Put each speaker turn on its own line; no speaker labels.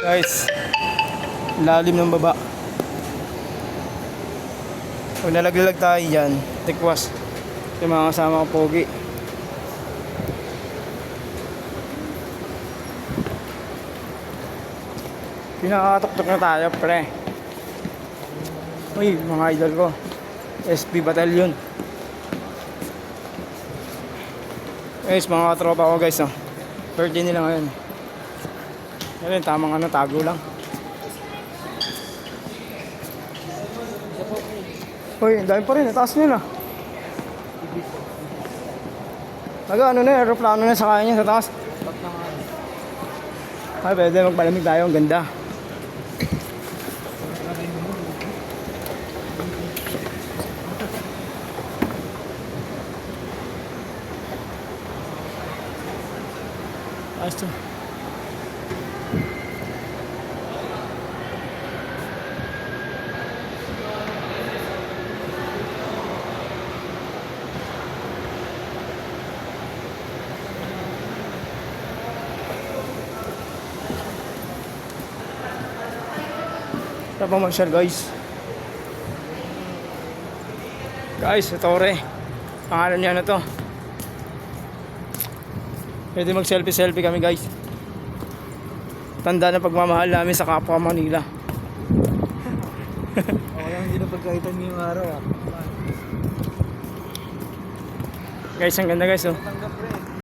Guys, lalim ng baba. Pag nalaglag tayo dyan, tikwas. Ito yung mga kasama ko pogi. Pinakatuktok na tayo, pre. Uy, mga idol ko. SP Battalion. Guys, mga tropa ko guys, oh. Birthday nila ngayon. Yan, tamang ano, tago lang. Uy, ang dami pa rin, nataas nila. Ano na, aeroplano na sa kaya niya sa taas. Ay, pwede magpalamig tayo, ang ganda. Ayos to. Ito pa mag-share guys. Guys, ito re. Pangalan niya na to. Pwede mag-selfie kami guys. Tanda na pagmamahal namin sa kapwa Manila.
Okay lang, hindi na pagkaitan ngayong araw ah.
Guys, ang ganda guys oh.
Tanggap rin.